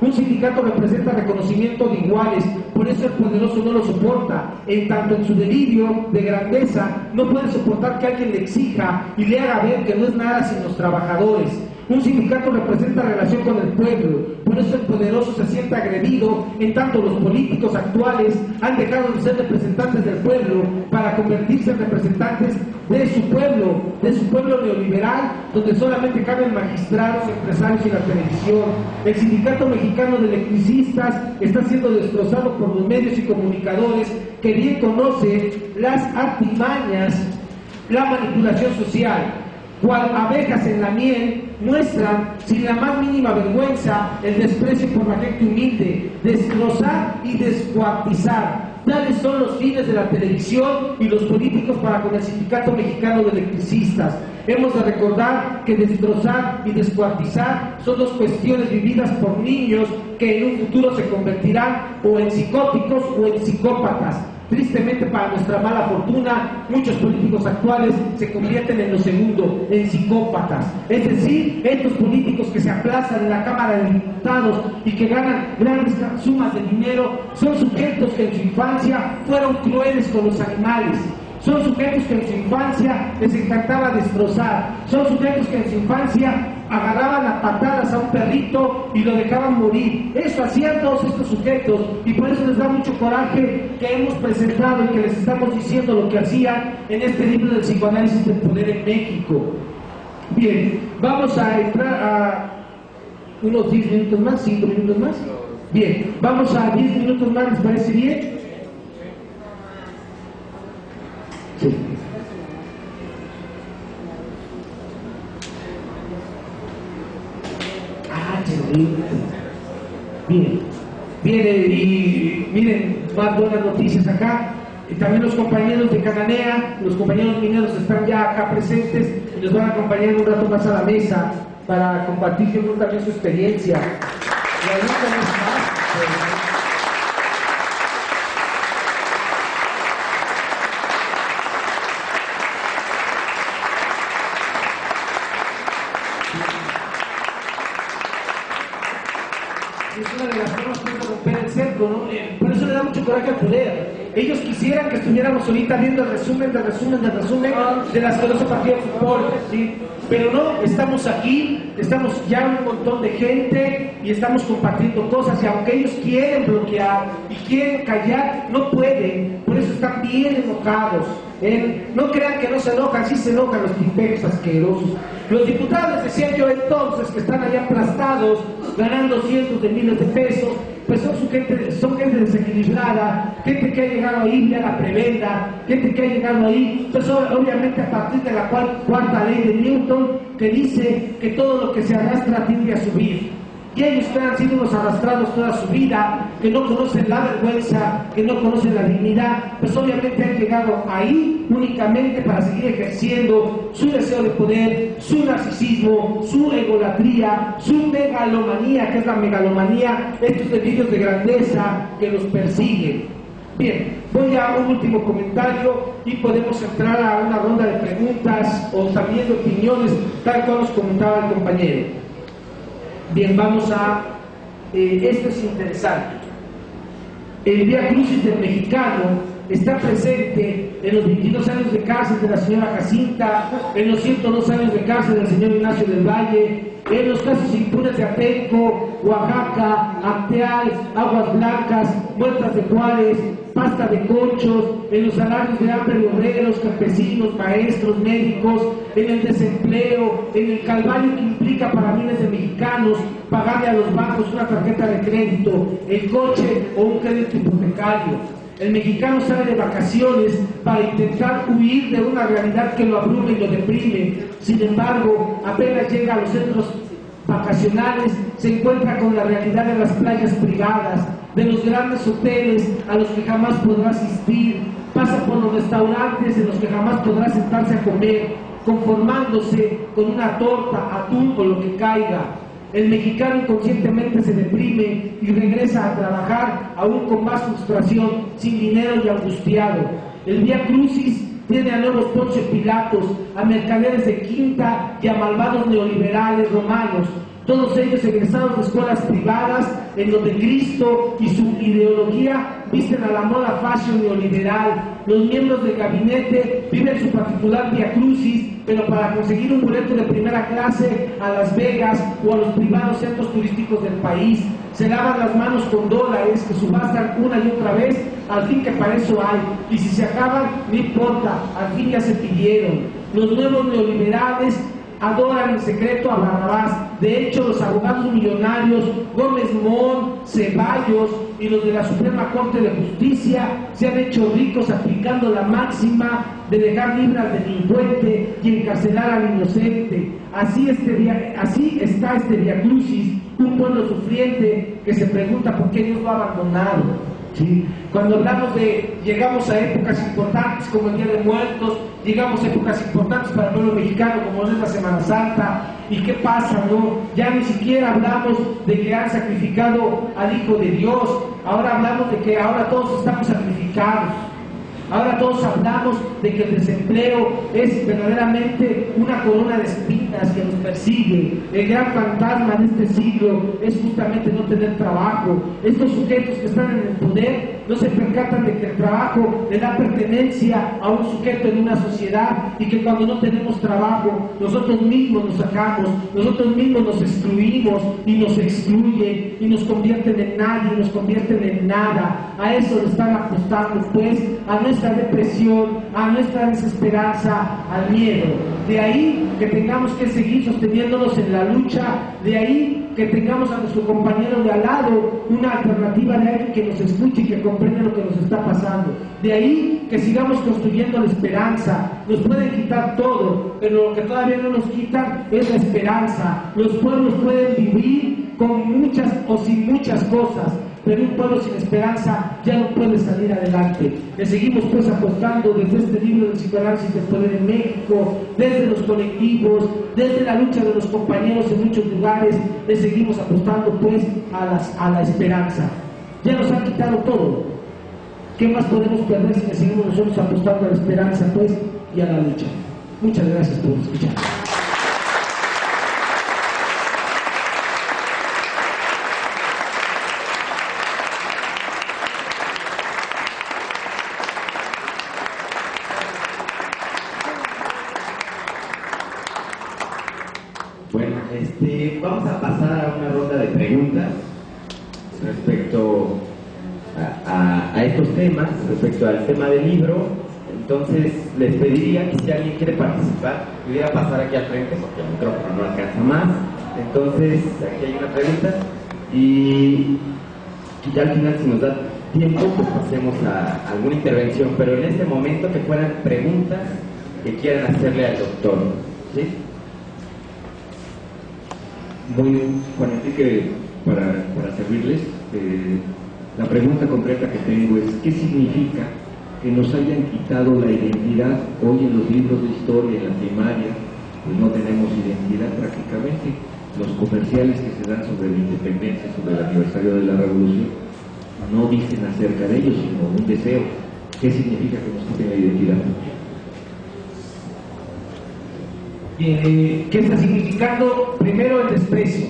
Un sindicato representa reconocimiento de iguales, por eso el poderoso no lo soporta. En tanto en su delirio de grandeza, no puede soportar que alguien le exija y le haga ver que no es nada sin los trabajadores. Un sindicato representa relación con el pueblo, por eso el poderoso se siente agredido, en tanto los políticos actuales han dejado de ser representantes del pueblo para convertirse en representantes de su pueblo neoliberal, donde solamente caben magistrados, empresarios y la televisión. El Sindicato Mexicano de Electricistas está siendo destrozado por los medios y comunicadores que bien conocen las artimañas, la manipulación social. Cual abejas en la miel, muestran sin la más mínima vergüenza el desprecio por la gente humilde, destrozar y descuartizar. Tales son los fines de la televisión y los políticos para con el Sindicato Mexicano de Electricistas. Hemos de recordar que destrozar y descuartizar son dos cuestiones vividas por niños que en un futuro se convertirán o en psicóticos o en psicópatas. Tristemente, para nuestra mala fortuna, muchos políticos actuales se convierten en lo segundo, en psicópatas. Es decir, estos políticos que se aplazan en la Cámara de Diputados y que ganan grandes sumas de dinero, son sujetos que en su infancia fueron crueles con los animales. Son sujetos que en su infancia les encantaba destrozar. Son sujetos que en su infancia agarraban a patadas a un perrito y lo dejaban morir. Eso hacían todos estos sujetos, y por eso les da mucho coraje que hemos presentado y que les estamos diciendo lo que hacían en este libro del psicoanálisis del poder en México. Bien, vamos a entrar a unos 10 minutos más, 5 minutos más. Bien, vamos a 10 minutos más, ¿les parece bien? Sí. Bien, y miren, más buenas noticias acá. También los compañeros de Cananea, los compañeros mineros están ya acá presentes y nos van a acompañar un rato más a la mesa para compartir también su experiencia. Es una de las formas de romper el cerco, ¿no? Por eso le da mucho coraje al poder. Ellos quisieran que estuviéramos ahorita viendo el resumen de la asquerosa partida de fútbol, ¿sí? Pero no, estamos aquí, estamos ya un montón de gente y estamos compartiendo cosas, y aunque ellos quieren bloquear y quieren callar, no pueden. Por eso están bien enojados. No crean que no se enojan, sí se enojan los tipejos asquerosos. Los diputados, decía yo entonces, que están allá aplastados, ganando cientos de miles de pesos, pues son gente desequilibrada, gente que ha llegado ahí ya a la prebenda, gente que ha llegado ahí, pues obviamente a partir de la cuarta ley de Newton, que dice que todo lo que se arrastra tiende a subir. Y ellos que han sido unos arrastrados toda su vida, que no conocen la vergüenza, que no conocen la dignidad, pues obviamente han llegado ahí únicamente para seguir ejerciendo su deseo de poder, su narcisismo, su egolatría, su megalomanía, que es la megalomanía, estos delirios de grandeza que los persiguen. Bien, voy a un último comentario y podemos entrar a una ronda de preguntas o también de opiniones, tal cual nos comentaba el compañero. Bien, vamos a... esto es interesante. El Vía Crucis del mexicano está presente en los 22 años de cárcel de la señora Jacinta, en los 102 años de cárcel del señor Ignacio del Valle, en los casos impunes de Atenco, Oaxaca, Acteal, Aguas Blancas, Huertas de Juárez, Pasta de Conchos, en los salarios de hambre de obreros, campesinos, maestros, médicos, en el desempleo, en el calvario que implica para miles de mexicanos pagarle a los bancos una tarjeta de crédito, el coche o un crédito hipotecario. El mexicano sale de vacaciones para intentar huir de una realidad que lo abruma y lo deprime. Sin embargo, apenas llega a los centros vacacionales, se encuentra con la realidad de las playas privadas, de los grandes hoteles a los que jamás podrá asistir, pasa por los restaurantes en los que jamás podrá sentarse a comer, conformándose con una torta, atún o lo que caiga. El mexicano inconscientemente se deprime y regresa a trabajar aún con más frustración, sin dinero y angustiado. El Vía Crucis tiene a nuevos Poncio Pilatos, a mercaderes de quinta y a malvados neoliberales romanos. todos ellos egresados de escuelas privadas, en donde Cristo y su ideología visten a la moda fashion neoliberal. Los miembros del gabinete viven su particular vía crucis, pero para conseguir un boleto de primera clase a Las Vegas o a los privados centros turísticos del país, se lavan las manos con dólares que subastan una y otra vez, al fin que para eso hay, y si se acaban, no importa, al fin ya se pidieron. Los nuevos neoliberales adoran en secreto a Barrabás. De hecho, los abogados millonarios Gómez Mon, Ceballos y los de la Suprema Corte de Justicia se han hecho ricos aplicando la máxima de dejar libre al delincuente y encarcelar al inocente. Así está este Via Crucis, un pueblo sufriente que se pregunta por qué Dios lo ha abandonado. ¿Sí? Cuando hablamos de llegamos a épocas importantes como el Día de Muertos, llegamos a épocas importantes para el pueblo mexicano como es la Semana Santa, ¿y qué pasa? No, ya ni siquiera hablamos de que han sacrificado al Hijo de Dios, ahora hablamos de que ahora todos estamos sacrificados. Ahora todos hablamos de que el desempleo es verdaderamente una corona de espinas que nos persigue. El gran fantasma de este siglo es justamente no tener trabajo. Estos sujetos que están en el poder no se percatan de que el trabajo le da pertenencia a un sujeto en una sociedad y que cuando no tenemos trabajo nosotros mismos nos sacamos, nosotros mismos nos excluimos y nos excluyen y nos convierten en nadie, nos convierten en nada. A eso le están apostando, pues, a nuestra depresión, a nuestra desesperanza, al miedo. De ahí que tengamos que seguir sosteniéndonos en la lucha, de ahí que tengamos a nuestro compañero de al lado una alternativa de alguien que nos escuche y que comprenda lo que nos está pasando. De ahí que sigamos construyendo la esperanza. Nos pueden quitar todo, pero lo que todavía no nos quitan es la esperanza. Los pueblos pueden vivir con muchas o sin muchas cosas, pero un pueblo sin esperanza ya no puede salir adelante. Le seguimos pues apostando desde este libro del psicoanálisis del poder en México, desde los colectivos, desde la lucha de los compañeros en muchos lugares, le seguimos apostando pues a la esperanza. Ya nos han quitado todo. ¿Qué más podemos perder si le seguimos nosotros apostando a la esperanza pues y a la lucha? Muchas gracias por escuchar. Bueno, vamos a pasar a una ronda de preguntas respecto a estos temas, respecto al tema del libro. Entonces, les pediría que si alguien quiere participar, pudiera pasar aquí al frente, porque el micrófono no alcanza más. Entonces, aquí hay una pregunta y ya al final, si nos da tiempo, pues pasemos a alguna intervención, pero en este momento que fueran preguntas que quieran hacerle al doctor, ¿sí? Muy bien, Juan Enrique, para servirles, la pregunta concreta que tengo es: ¿qué significa que nos hayan quitado la identidad? Hoy en los libros de historia, en la primaria, pues no tenemos identidad prácticamente. Los comerciales que se dan sobre la independencia, sobre el aniversario de la revolución, no dicen acerca de ello, sino un deseo. ¿Qué significa que nos quiten la identidad? ¿Qué está significando? Primero, el desprecio.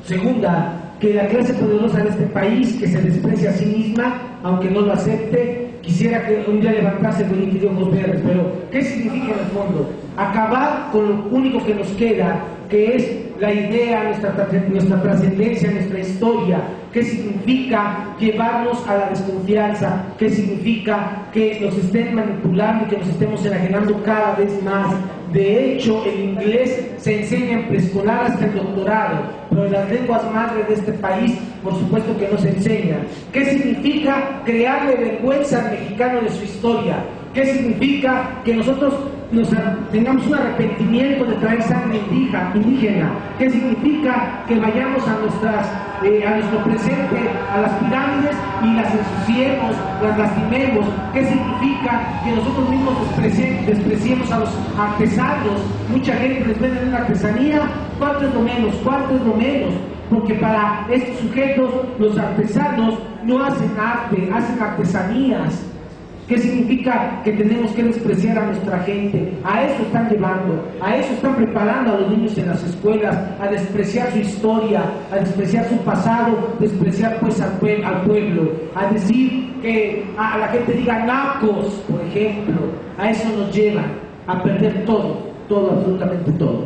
Segunda, que la clase poderosa de este país, que se desprecia a sí misma, aunque no lo acepte, quisiera que un día levantarse bonito y de ojos verdes. Pero, ¿qué significa en el fondo? Acabar con lo único que nos queda, que es la idea, nuestra trascendencia, nuestra historia. ¿Qué significa llevarnos a la desconfianza? ¿Qué significa que nos estén manipulando y que nos estemos enajenando cada vez más? De hecho, el inglés se enseña en preescolar hasta el doctorado, pero en las lenguas madres de este país, por supuesto que no se enseña. ¿Qué significa crearle vergüenza al mexicano de su historia? ¿Qué significa que nosotros tengamos un arrepentimiento de traer sangre indígena? ¿Qué significa que vayamos a nuestro presente, a las pirámides, y las ensuciemos, las lastimemos? ¿Qué significa que nosotros mismos despreciemos a los artesanos? Mucha gente les vende una artesanía. ¿Cuánto es lo menos? ¿Cuánto es lo menos? Porque para estos sujetos, los artesanos no hacen arte, hacen artesanías. ¿Qué significa que tenemos que despreciar a nuestra gente? A eso están llevando, a eso están preparando a los niños en las escuelas, a despreciar su historia, a despreciar su pasado, despreciar pues al pueblo, a decir que a la gente diga nacos, por ejemplo. A eso nos llevan, a perder todo, todo, absolutamente todo.